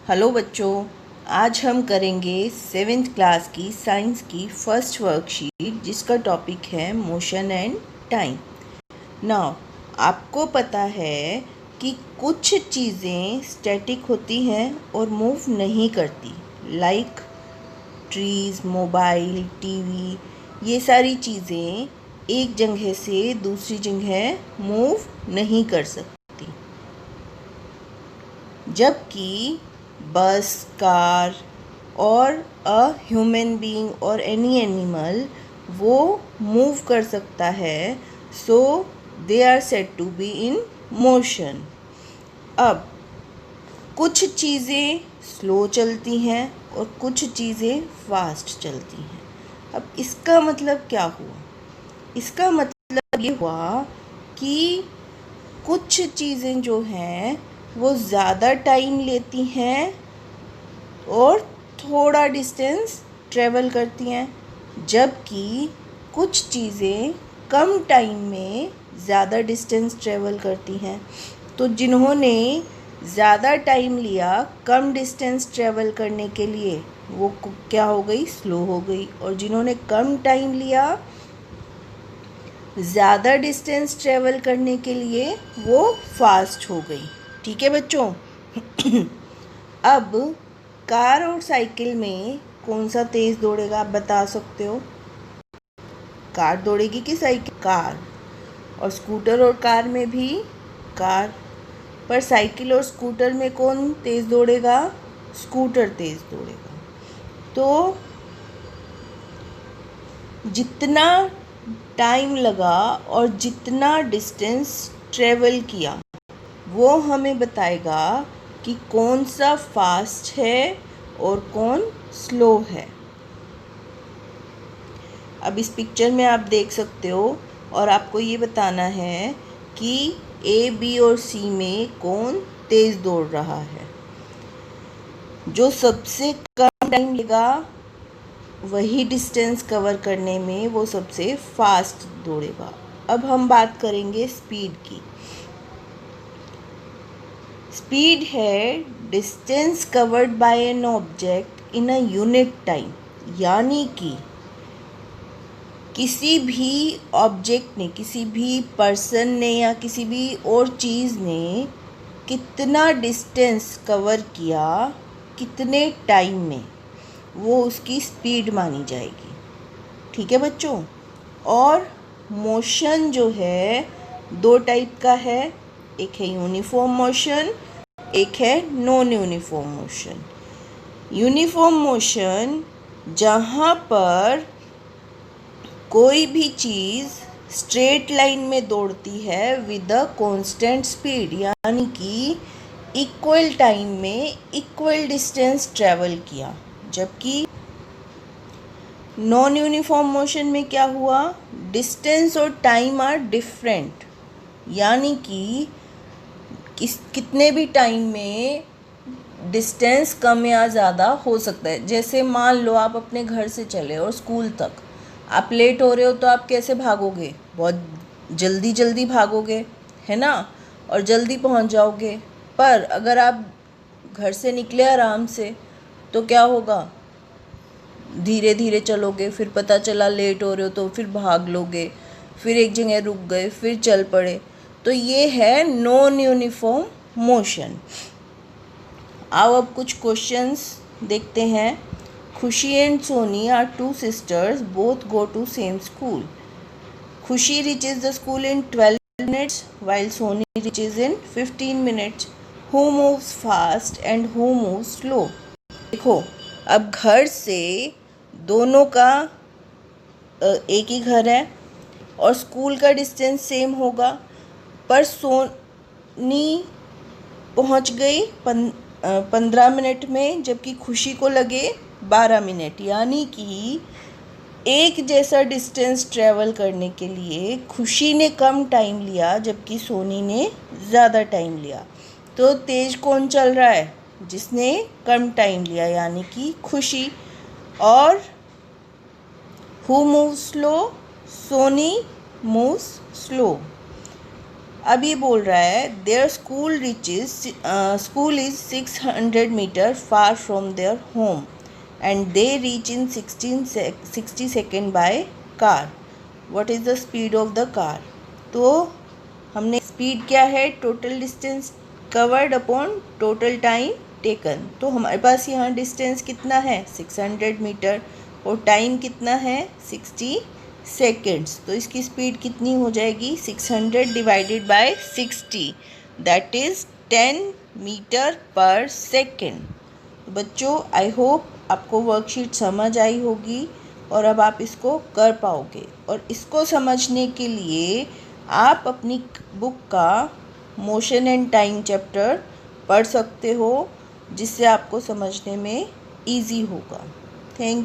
Hello बच्चों, आज हम करेंगे 7th क्लास की साइंस की फर्स्ट वर्कशीट जिसका टॉपिक है मोशन एंड टाइम। नाउ आपको पता है कि कुछ चीज़ें स्टैटिक होती हैं और मूव नहीं करती, लाइक ट्रीज़, मोबाइल, टीवी। ये सारी चीज़ें एक जगह से दूसरी जगह मूव नहीं कर सकती, जबकि बस, कार और अ ह्यूमन बीइंग और एनी एनिमल वो मूव कर सकता है। So they are said to be in motion. अब कुछ चीज़ें स्लो चलती हैं और कुछ चीज़ें फास्ट चलती हैं। अब इसका मतलब क्या हुआ? इसका मतलब ये हुआ कि कुछ चीज़ें जो हैं वो ज़्यादा टाइम लेती हैं और थोड़ा डिस्टेंस ट्रेवल करती हैं, जबकि कुछ चीज़ें कम टाइम में ज़्यादा डिस्टेंस ट्रेवल करती हैं। तो जिन्होंने ज़्यादा टाइम लिया कम डिस्टेंस ट्रेवल करने के लिए, वो क्या हो गई? स्लो हो गई। और जिन्होंने कम टाइम लिया ज़्यादा डिस्टेंस ट्रेवल करने के लिए, वो फास्ट हो गई। ठीक है बच्चों? अब कार और साइकिल में कौन सा तेज़ दौड़ेगा, आप बता सकते हो? कार दौड़ेगी कि साइकिल? कार। और स्कूटर और कार में भी कार। पर साइकिल और स्कूटर में कौन तेज़ दौड़ेगा? स्कूटर तेज़ दौड़ेगा। तो जितना टाइम लगा और जितना डिस्टेंस ट्रेवल किया, वो हमें बताएगा कि कौन सा फास्ट है और कौन स्लो है। अब इस पिक्चर में आप देख सकते हो और आपको ये बताना है कि ए, बी और सी में कौन तेज़ दौड़ रहा है। जो सबसे कम टाइम लेगा वही डिस्टेंस कवर करने में वो सबसे फास्ट दौड़ेगा। अब हम बात करेंगे स्पीड की। स्पीड है distance covered by an object in a unit time, यानी कि किसी भी ऑब्जेक्ट ने, किसी भी पर्सन ने या किसी भी और चीज़ ने कितना डिस्टेंस कवर किया कितने टाइम में, वो उसकी स्पीड मानी जाएगी। ठीक है बच्चों? और मोशन जो है दो टाइप का है, एक है यूनिफॉर्म मोशन, एक है non uniform motion. Uniform motion जहाँ पर कोई भी चीज़ स्ट्रेट लाइन में दौड़ती है विद अ कांस्टेंट स्पीड, यानी कि इक्वल टाइम में इक्वल डिस्टेंस ट्रेवल किया। जबकि नॉन यूनिफॉर्म मोशन में क्या हुआ? डिस्टेंस और टाइम आर डिफरेंट, यानी कि कितने भी टाइम में डिस्टेंस कम या ज़्यादा हो सकता है। जैसे मान लो आप अपने घर से चले और स्कूल तक आप लेट हो रहे हो, तो आप कैसे भागोगे? बहुत जल्दी जल्दी भागोगे, है ना, और जल्दी पहुंच जाओगे। पर अगर आप घर से निकले आराम से तो क्या होगा? धीरे धीरे चलोगे, फिर पता चला लेट हो रहे हो तो फिर भाग लोगे, फिर एक जगह रुक गए, फिर चल पड़े। तो ये है नॉन यूनिफॉर्म मोशन। आओ अब कुछ क्वेश्चंस देखते हैं। Khushi and Soni are two sisters, both go to same school. Khushi reaches the school in 12 minutes while Sony reaches in 15 minutes. Who moves fast and who moves slow? देखो, अब घर से दोनों का एक ही घर है और स्कूल का डिस्टेंस सेम होगा, पर सोनी पहुंच गई 15 मिनट में, जबकि खुशी को लगे 12 मिनट। यानी कि एक जैसा डिस्टेंस ट्रैवल करने के लिए खुशी ने कम टाइम लिया जबकि सोनी ने ज़्यादा टाइम लिया। तो तेज़ कौन चल रहा है? जिसने कम टाइम लिया, यानी कि खुशी। और who moves slow? Soni moves slow. अब ये बोल रहा है their school is 600 metre far from their home and they reach in 60 second by car. What is the speed of the car. तो हमने स्पीड क्या है, total distance covered upon total time taken. तो हमारे पास यहाँ डिस्टेंस कितना है 600 metre और टाइम कितना है 60 सेकेंड्स. तो इसकी स्पीड कितनी हो जाएगी 600 divided by 60, that is 10 metre per second. बच्चों आई होप आपको वर्कशीट समझ आई होगी और अब आप इसको कर पाओगे. और इसको समझने के लिए आप अपनी बुक का मोशन एंड टाइम चैप्टर पढ़ सकते हो, जिससे आपको समझने में ईजी होगा. Thank you.